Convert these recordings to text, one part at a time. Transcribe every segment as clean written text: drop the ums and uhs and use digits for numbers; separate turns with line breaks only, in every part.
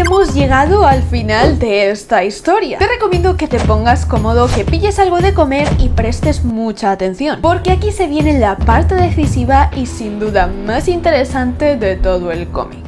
hemos llegado al final de esta historia. Te recomiendo que te pongas cómodo, que pilles algo de comer y prestes mucha atención, porque aquí se viene la parte decisiva y sin duda más interesante de todo el cómic.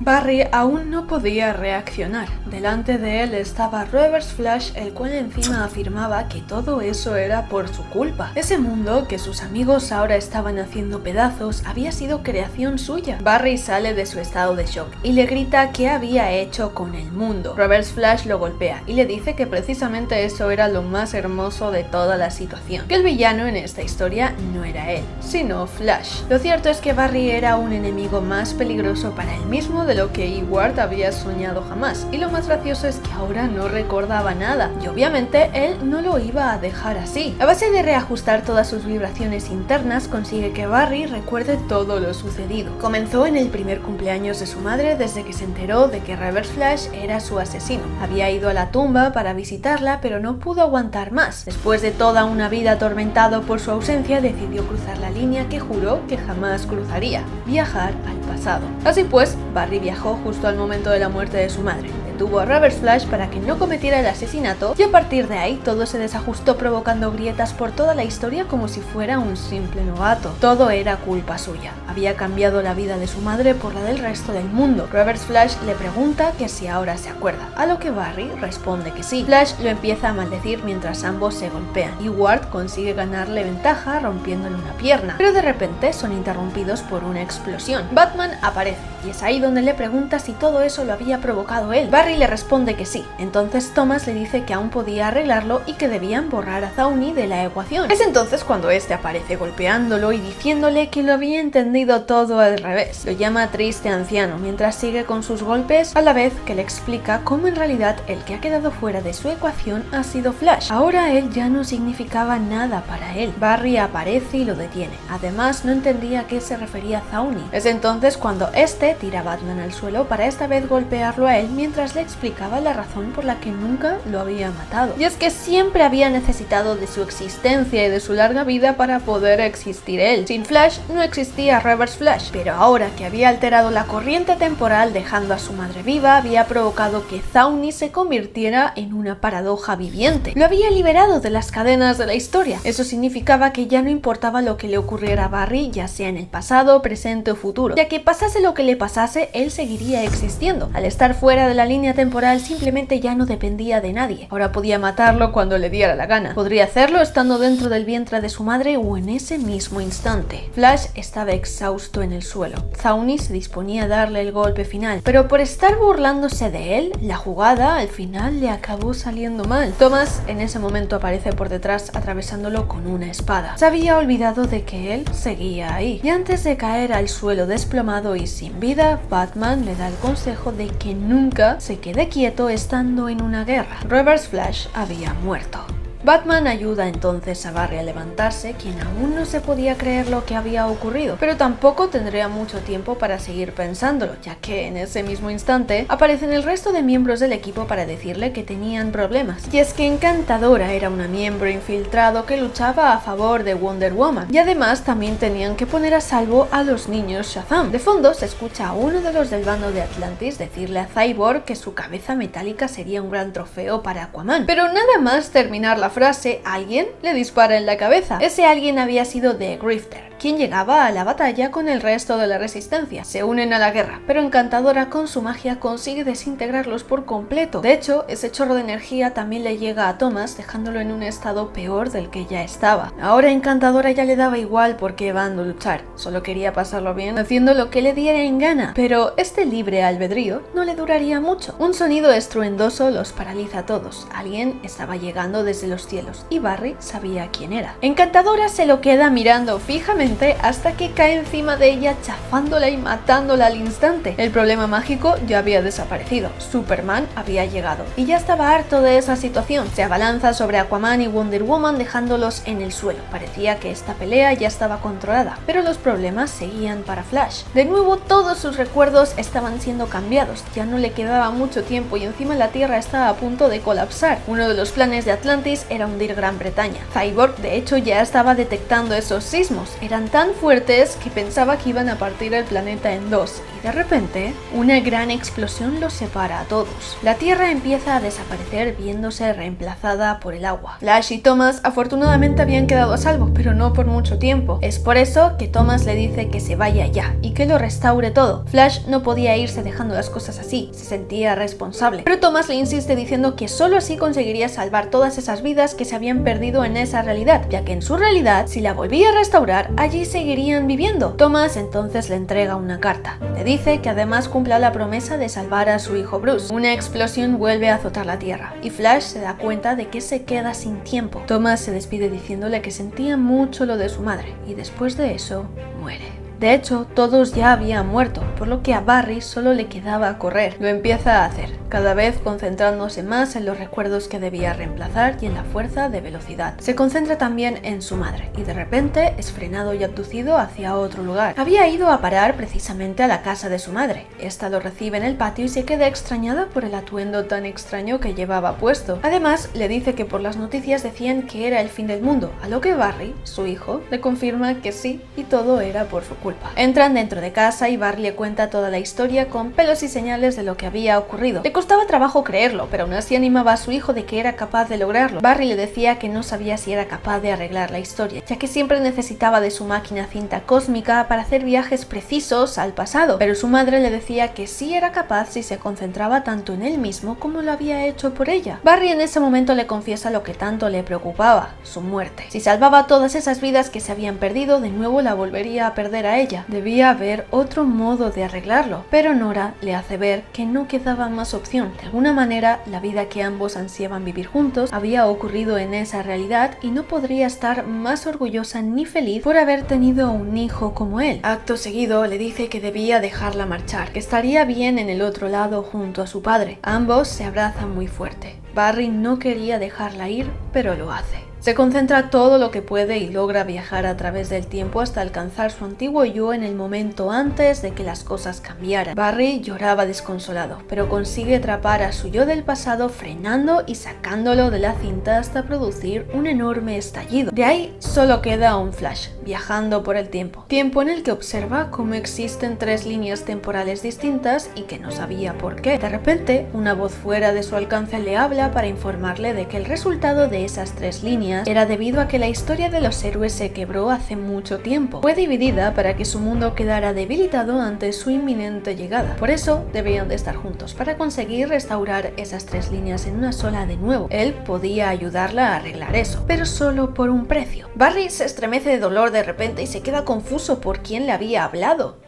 Barry aún no podía reaccionar. Delante de él estaba Reverse Flash, el cual encima afirmaba que todo eso era por su culpa. Ese mundo que sus amigos ahora estaban haciendo pedazos había sido creación suya. Barry sale de su estado de shock y le grita qué había hecho con el mundo. Reverse Flash lo golpea y le dice que precisamente eso era lo más hermoso de toda la situación, que el villano en esta historia no era él, sino Flash. Lo cierto es que Barry era un enemigo más peligroso para él mismo de lo que Edward había soñado jamás, y lo más gracioso es que ahora no recordaba nada, y obviamente él no lo iba a dejar así. A base de reajustar todas sus vibraciones internas, consigue que Barry recuerde todo lo sucedido. Comenzó en el primer cumpleaños de su madre, desde que se enteró de que Reverse Flash era su asesino. Había ido a la tumba para visitarla, pero no pudo aguantar más. Después de toda una vida atormentado por su ausencia, decidió cruzar la línea que juró que jamás cruzaría: viajar al pasado. Así pues, Barry viajó justo al momento de la muerte de su madre. Detuvo a Reverse Flash para que no cometiera el asesinato, y a partir de ahí todo se desajustó, provocando grietas por toda la historia como si fuera un simple novato. Todo era culpa suya. Había cambiado la vida de su madre por la del resto del mundo. Reverse Flash le pregunta que si ahora se acuerda, a lo que Barry responde que sí. Flash lo empieza a maldecir mientras ambos se golpean, y Ward consigue ganarle ventaja rompiéndole una pierna, pero de repente son interrumpidos por una explosión. Batman aparece, y es ahí donde le pregunta si todo eso lo había provocado él. Barry le responde que sí. Entonces Thomas le dice que aún podía arreglarlo y que debían borrar a Zawni de la ecuación. Es entonces cuando este aparece golpeándolo y diciéndole que lo había entendido todo al revés. Lo llama triste anciano mientras sigue con sus golpes, a la vez que le explica cómo en realidad el que ha quedado fuera de su ecuación ha sido Flash. Ahora él ya no significaba nada para él. Barry aparece y lo detiene. Además no entendía a qué se refería Zawni. Es entonces cuando este tira a Batman al suelo para esta vez golpearlo a él, mientras le explicaba la razón por la que nunca lo había matado. Y es que siempre había necesitado de su existencia y de su larga vida para poder existir él. Sin Flash no existía Reverse Flash, pero ahora que había alterado la corriente temporal dejando a su madre viva, había provocado que Zawni se convirtiera en una paradoja viviente. Lo había liberado de las cadenas de la historia. Eso significaba que ya no importaba lo que le ocurriera a Barry, ya sea en el pasado, presente o futuro, ya que pasase lo que le pasase, él seguiría existiendo. Al estar fuera de la línea temporal simplemente ya no dependía de nadie. Ahora podía matarlo cuando le diera la gana. Podría hacerlo estando dentro del vientre de su madre o en ese mismo instante. Flash estaba exhausto en el suelo. Zawni se disponía a darle el golpe final, pero por estar burlándose de él, la jugada al final le acabó saliendo mal. Thomas en ese momento aparece por detrás atravesándolo con una espada. Se había olvidado de que él seguía ahí, y antes de caer al suelo desplomado y sin vida, Batman le da el consejo de que nunca se quede quieto estando en una guerra. Reverse Flash había muerto. Batman ayuda entonces a Barry a levantarse, quien aún no se podía creer lo que había ocurrido, pero tampoco tendría mucho tiempo para seguir pensándolo, ya que en ese mismo instante aparecen el resto de miembros del equipo para decirle que tenían problemas. Y es que Encantadora era una miembro infiltrado que luchaba a favor de Wonder Woman, y además también tenían que poner a salvo a los niños Shazam. De fondo se escucha a uno de los del bando de Atlantis decirle a Cyborg que su cabeza metálica sería un gran trofeo para Aquaman, pero nada más terminar la frase, alguien le dispara en la cabeza. Ese alguien había sido The Grifter, quien llegaba a la batalla con el resto de la resistencia. Se unen a la guerra, pero Encantadora con su magia consigue desintegrarlos por completo. De hecho, ese chorro de energía también le llega a Thomas, dejándolo en un estado peor del que ya estaba. Ahora Encantadora ya le daba igual por qué bando luchar, solo quería pasarlo bien haciendo lo que le diera en gana. Pero este libre albedrío no le duraría mucho. Un sonido estruendoso los paraliza a todos. Alguien estaba llegando desde los cielos y Barry sabía quién era. Encantadora se lo queda mirando fijamente hasta que cae encima de ella, chafándola y matándola al instante. El problema mágico ya había desaparecido. Superman había llegado y ya estaba harto de esa situación. Se abalanza sobre Aquaman y Wonder Woman dejándolos en el suelo. Parecía que esta pelea ya estaba controlada, pero los problemas seguían para Flash. De nuevo todos sus recuerdos estaban siendo cambiados, ya no le quedaba mucho tiempo y encima la Tierra estaba a punto de colapsar. Uno de los planes de Atlantis era hundir Gran Bretaña. Cyborg de hecho ya estaba detectando esos sismos. Era eran tan fuertes que pensaba que iban a partir el planeta en dos, y de repente, una gran explosión los separa a todos. La Tierra empieza a desaparecer viéndose reemplazada por el agua. Flash y Thomas afortunadamente habían quedado a salvo, pero no por mucho tiempo. Es por eso que Thomas le dice que se vaya ya y que lo restaure todo. Flash no podía irse dejando las cosas así, se sentía responsable. Pero Thomas le insiste diciendo que solo así conseguiría salvar todas esas vidas que se habían perdido en esa realidad, ya que en su realidad, si la volvía a restaurar, allí seguirían viviendo. Thomas entonces le entrega una carta. Le dice que además cumpla la promesa de salvar a su hijo Bruce. Una explosión vuelve a azotar la Tierra y Flash se da cuenta de que se queda sin tiempo. Thomas se despide diciéndole que sentía mucho lo de su madre y después de eso muere. De hecho, todos ya habían muerto, por lo que a Barry solo le quedaba correr. Lo empieza a hacer, cada vez concentrándose más en los recuerdos que debía reemplazar y en la fuerza de velocidad. Se concentra también en su madre, y de repente es frenado y abducido hacia otro lugar. Había ido a parar precisamente a la casa de su madre. Esta lo recibe en el patio y se queda extrañada por el atuendo tan extraño que llevaba puesto. Además, le dice que por las noticias decían que era el fin del mundo, a lo que Barry, su hijo, le confirma que sí, y todo era por su culpa. Entran dentro de casa y Barry le cuenta toda la historia con pelos y señales de lo que había ocurrido. Le costaba trabajo creerlo, pero aún así animaba a su hijo de que era capaz de lograrlo. Barry le decía que no sabía si era capaz de arreglar la historia, ya que siempre necesitaba de su máquina cinta cósmica para hacer viajes precisos al pasado, pero su madre le decía que sí era capaz si se concentraba tanto en él mismo como lo había hecho por ella. Barry en ese momento le confiesa lo que tanto le preocupaba, su muerte. Si salvaba todas esas vidas que se habían perdido, de nuevo la volvería a perder a ella. Debía haber otro modo de arreglarlo, pero Nora le hace ver que no quedaba más opción. De alguna manera, la vida que ambos ansiaban vivir juntos había ocurrido en esa realidad y no podría estar más orgullosa ni feliz por haber tenido un hijo como él. Acto seguido le dice que debía dejarla marchar, que estaría bien en el otro lado junto a su padre. Ambos se abrazan muy fuerte. Barry no quería dejarla ir, pero lo hace. Se concentra todo lo que puede y logra viajar a través del tiempo hasta alcanzar su antiguo yo en el momento antes de que las cosas cambiaran. Barry lloraba desconsolado, pero consigue atrapar a su yo del pasado frenando y sacándolo de la cinta hasta producir un enorme estallido. De ahí solo queda un Flash, viajando por el tiempo. Tiempo en el que observa cómo existen tres líneas temporales distintas y que no sabía por qué. De repente, una voz fuera de su alcance le habla para informarle de que el resultado de esas tres líneas era debido a que la historia de los héroes se quebró hace mucho tiempo. Fue dividida para que su mundo quedara debilitado ante su inminente llegada. Por eso debían de estar juntos, para conseguir restaurar esas tres líneas en una sola de nuevo. Él podía ayudarla a arreglar eso, pero solo por un precio. Barry se estremece de dolor de repente y se queda confuso por quién le había hablado.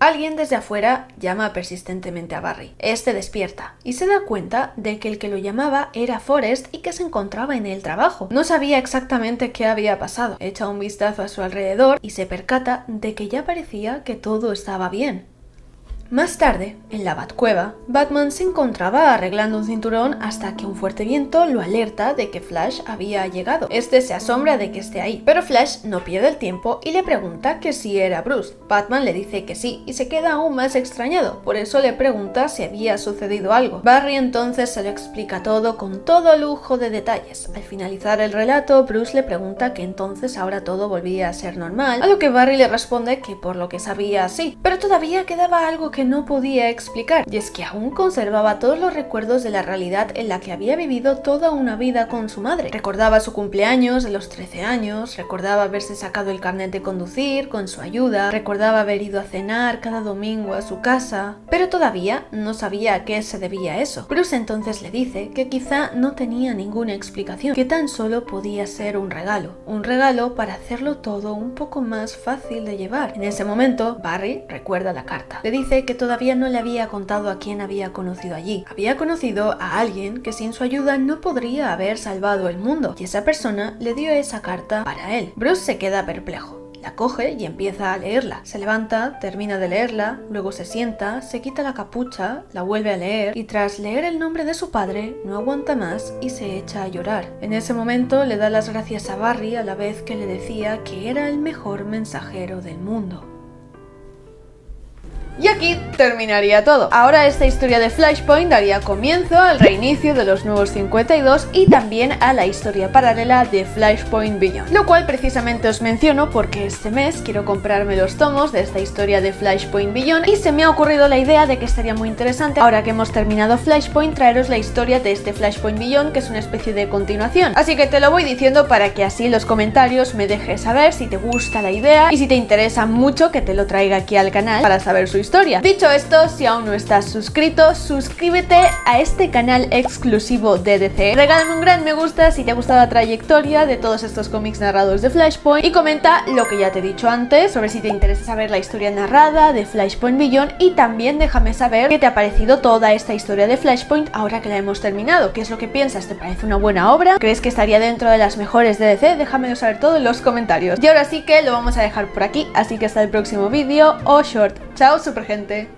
Alguien desde afuera llama persistentemente a Barry. Este despierta y se da cuenta de que el que lo llamaba era Forrest y que se encontraba en el trabajo. No sabía exactamente qué había pasado. Echa un vistazo a su alrededor y se percata de que ya parecía que todo estaba bien. Más tarde, en la Batcueva, Batman se encontraba arreglando un cinturón hasta que un fuerte viento lo alerta de que Flash había llegado. Este se asombra de que esté ahí, pero Flash no pierde el tiempo y le pregunta que si era Bruce. Batman le dice que sí y se queda aún más extrañado, por eso le pregunta si había sucedido algo. Barry entonces se lo explica todo con todo lujo de detalles. Al finalizar el relato, Bruce le pregunta que entonces ahora todo volvía a ser normal, a lo que Barry le responde que por lo que sabía sí, pero todavía quedaba algo que no podía explicar, y es que aún conservaba todos los recuerdos de la realidad en la que había vivido toda una vida con su madre. Recordaba su cumpleaños de los 13 años, recordaba haberse sacado el carnet de conducir con su ayuda, recordaba haber ido a cenar cada domingo a su casa, pero todavía no sabía a qué se debía eso. Bruce entonces le dice que quizá no tenía ninguna explicación, que tan solo podía ser un regalo para hacerlo todo un poco más fácil de llevar. En ese momento, Barry recuerda la carta. Le dice que todavía no le había contado a quién había conocido allí. Había conocido a alguien que sin su ayuda no podría haber salvado el mundo, y esa persona le dio esa carta para él. Bruce se queda perplejo. La coge y empieza a leerla. Se levanta, termina de leerla, luego se sienta, se quita la capucha, la vuelve a leer y tras leer el nombre de su padre no aguanta más y se echa a llorar. En ese momento le da las gracias a Barry a la vez que le decía que era el mejor mensajero del mundo. Y aquí terminaría todo. Ahora esta historia de Flashpoint daría comienzo al reinicio de los nuevos 52 y también a la historia paralela de Flashpoint Beyond. Lo cual precisamente os menciono porque este mes quiero comprarme los tomos de esta historia de Flashpoint Beyond y se me ha ocurrido la idea de que estaría muy interesante, ahora que hemos terminado Flashpoint, traeros la historia de este Flashpoint Beyond, que es una especie de continuación. Así que te lo voy diciendo para que así en los comentarios me dejes saber si te gusta la idea y si te interesa mucho que te lo traiga aquí al canal para saber su historia. Dicho esto, si aún no estás suscrito, suscríbete a este canal exclusivo de DC. Regálame un gran me gusta si te ha gustado la trayectoria de todos estos cómics narrados de Flashpoint y comenta lo que ya te he dicho antes sobre si te interesa saber la historia narrada de Flashpoint Beyond, y también déjame saber qué te ha parecido toda esta historia de Flashpoint ahora que la hemos terminado. ¿Qué es lo que piensas? ¿Te parece una buena obra? ¿Crees que estaría dentro de las mejores de DC? Déjamelo saber todo en los comentarios. Y ahora sí que lo vamos a dejar por aquí, así que hasta el próximo vídeo o short. Chao, super gente.